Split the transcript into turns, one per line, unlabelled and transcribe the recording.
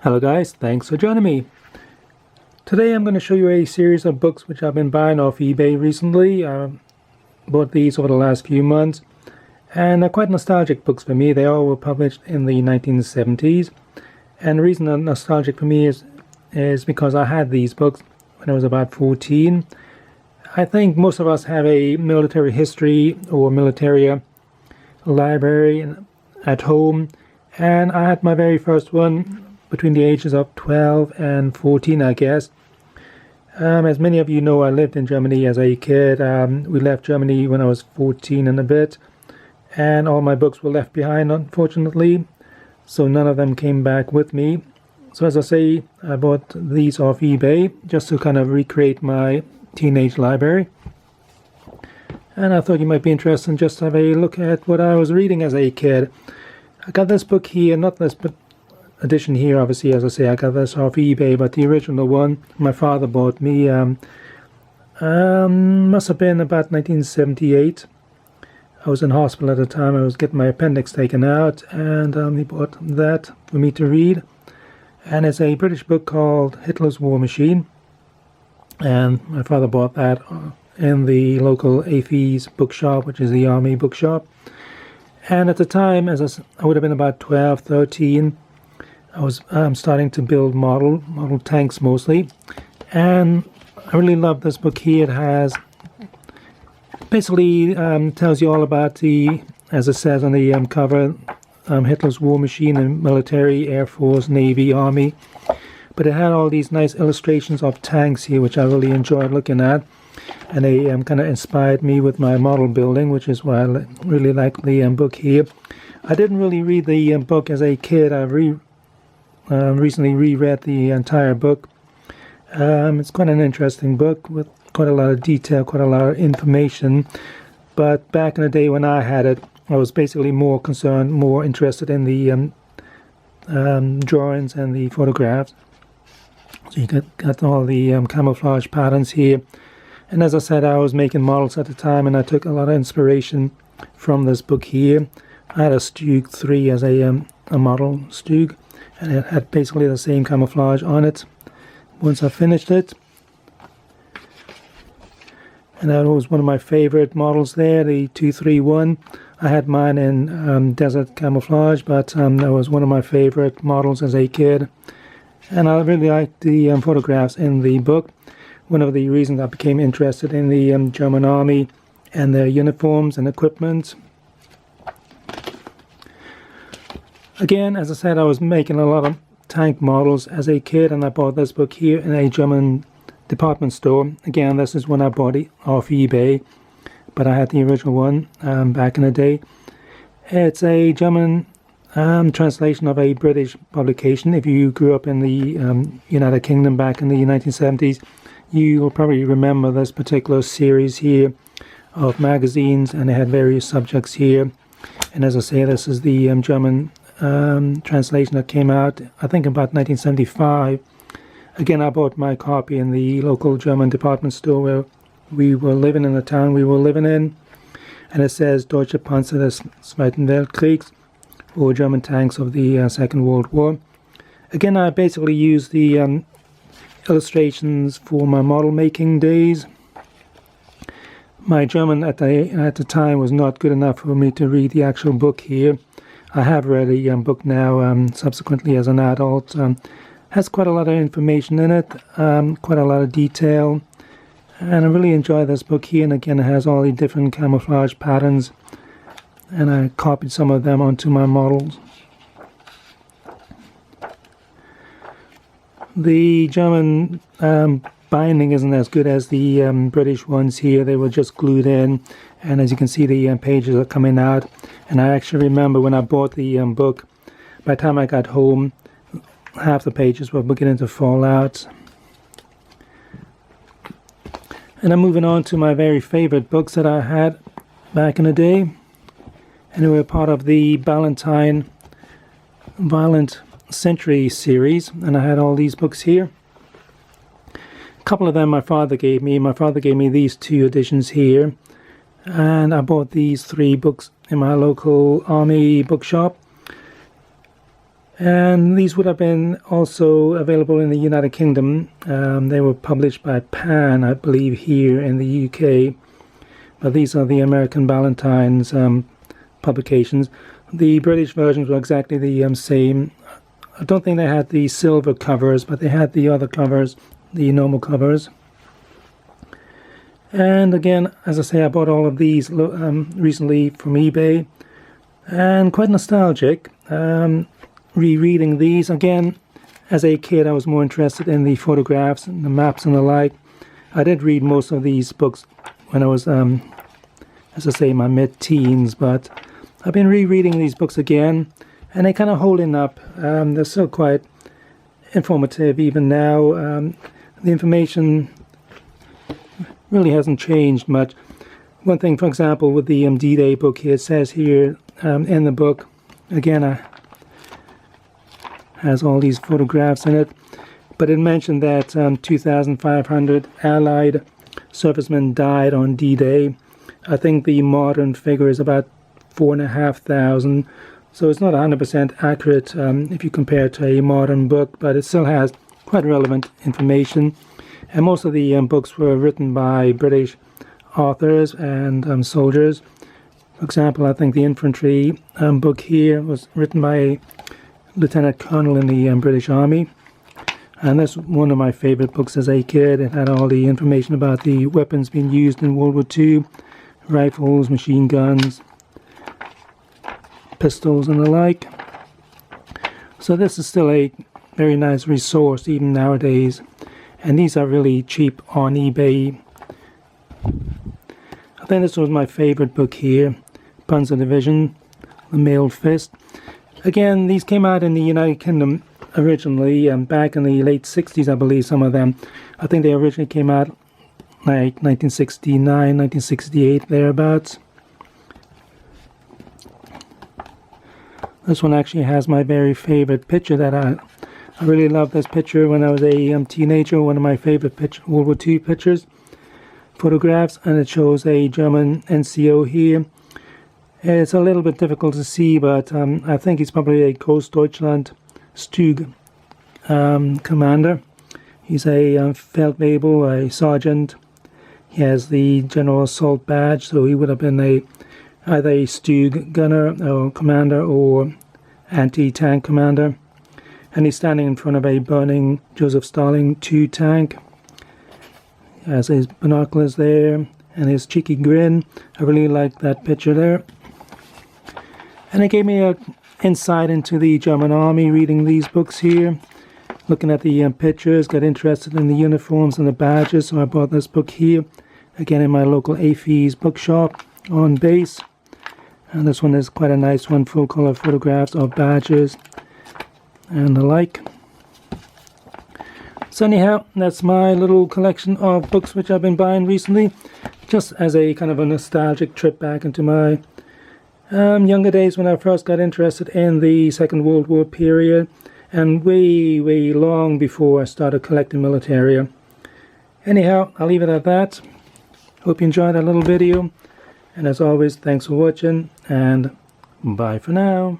Hello guys, thanks for joining me. Today I'm going to show you a series of books which I've been buying off eBay recently. I bought these over the last few months and they're quite nostalgic books for me. They all were published in the 1970s, and the reason they're nostalgic for me is because I had these books when I was about 14. I think most of us have a military history or military library at home, and I had my very first one between the ages of 12 and 14, I guess. As many of you know, I lived in Germany as a kid. We left Germany when I was 14 and a bit, and all my books were left behind, unfortunately, so none of them came back with me. So as I say, I bought these off eBay just to kind of recreate my teenage library. And I thought you might be interested in just have a look at what I was reading as a kid. I got this book here, not this edition here, obviously, as I say, I got this off eBay, but the original one my father bought me must have been about 1978. I was in hospital at the time. I was getting my appendix taken out, and he bought that for me to read. And it's a British book called Hitler's War Machine, and my father bought that in the local AFES bookshop, which is the army bookshop. And at the time, as I would have been about 12, 13, I was starting to build model tanks mostly, and I really love this book here. It has basically tells you all about the, as it says on the cover, Hitler's war machine and military, Air Force, Navy, Army. But it had all these nice illustrations of tanks here, which I really enjoyed looking at, and they kind of inspired me with my model building, which is why I really like the book here. I didn't really read the book as a kid. I recently reread the entire book. It's quite an interesting book with quite a lot of detail, quite a lot of information. But back in the day when I had it, I was basically more interested in the drawings and the photographs. So you got all the camouflage patterns here. And as I said, I was making models at the time, and I took a lot of inspiration from this book here. I had a Stug 3 as a model Stug, and it had basically the same camouflage on it once I finished it. And that was one of my favorite models there, the 231. I had mine in desert camouflage, but that was one of my favorite models as a kid. And I really liked the photographs in the book. One of the reasons I became interested in the German army and their uniforms and equipment. Again, as I said, I was making a lot of tank models as a kid, and I bought this book here in a German department store. Again, this is when I bought it off eBay, but I had the original one back in the day. It's a German translation of a British publication. If you grew up in the United Kingdom back in the 1970s, you will probably remember this particular series here of magazines, and they had various subjects here. And as I say, this is the German translation that came out, I think, about 1975. Again, I bought my copy in the local German department store where we were living, in the town we were living in. And it says Deutsche Panzer des Zweiten Weltkriegs, or German tanks of the Second World War. Again, I basically used the illustrations for my model making days. My German at the time was not good enough for me to read the actual book here. I have read a book now subsequently as an adult. Has quite a lot of information in it, quite a lot of detail, and I really enjoy this book here. And again, it has all the different camouflage patterns, and I copied some of them onto my models. The German binding isn't as good as the British ones here. They were just glued in, and as you can see, the pages are coming out. And I actually remember when I bought the book, by the time I got home, half the pages were beginning to fall out. And I'm moving on to my very favorite books that I had back in the day, and they were part of the Ballantine Violent Century series, and I had all these books here. A couple of them my father gave me. My father gave me these two editions here, and I bought these 3 books in my local army bookshop. And these would have been also available in the United Kingdom. They were published by Pan, I believe, here in the UK. But these are the American Ballantines publications. The British versions were exactly the same. I don't think they had the silver covers, but they had the other covers, the normal covers. And again, as I say, I bought all of these recently from eBay, and quite nostalgic. Rereading these again, as a kid, I was more interested in the photographs and the maps and the like. I did read most of these books when I was, as I say, my mid-teens, but I've been rereading these books again, and they're kind of holding up. They're still quite informative even now. The information really hasn't changed much. One thing, for example, with the D-Day book here, it says here in the book, again, has all these photographs in it, but it mentioned that 2,500 Allied servicemen died on D-Day. I think the modern figure is about 4,500, so it's not 100% accurate if you compare it to a modern book, but it still has quite relevant information. And most of the books were written by British authors and soldiers. For example, I think the infantry book here was written by a lieutenant colonel in the British Army, and that's one of my favorite books as a kid. It had all the information about the weapons being used in World War II, rifles, machine guns, pistols and the like. So this is still a very nice resource even nowadays, and these are really cheap on eBay. I think this was my favorite book here, Panzer Division, The Mailed Fist. Again, these came out in the United Kingdom originally, back in the late 60s, I believe, some of them. I think they originally came out like 1969, 1968, thereabouts. This one actually has my very favorite picture that I really loved this picture when I was a teenager, one of my favorite World War II pictures, photographs, and it shows a German NCO here. It's a little bit difficult to see, but I think he's probably a Großdeutschland Stug commander. He's a Feldwebel, a sergeant. He has the General Assault badge, so he would have been either a Stug gunner or commander or anti-tank commander. And he's standing in front of a burning Joseph Stalin II tank. He has his binoculars there and his cheeky grin. I really like that picture there. And it gave me an insight into the German army reading these books here, looking at the pictures, got interested in the uniforms and the badges, so I bought this book here, again in my local AFES bookshop on base. And this one is quite a nice one, full color photographs of badges and the like. So anyhow, that's my little collection of books which I've been buying recently, just as a kind of a nostalgic trip back into my younger days when I first got interested in the Second World War period, and way long before I started collecting militaria. Anyhow, I'll leave it at that. Hope you enjoyed that little video, and as always, thanks for watching, and bye for now.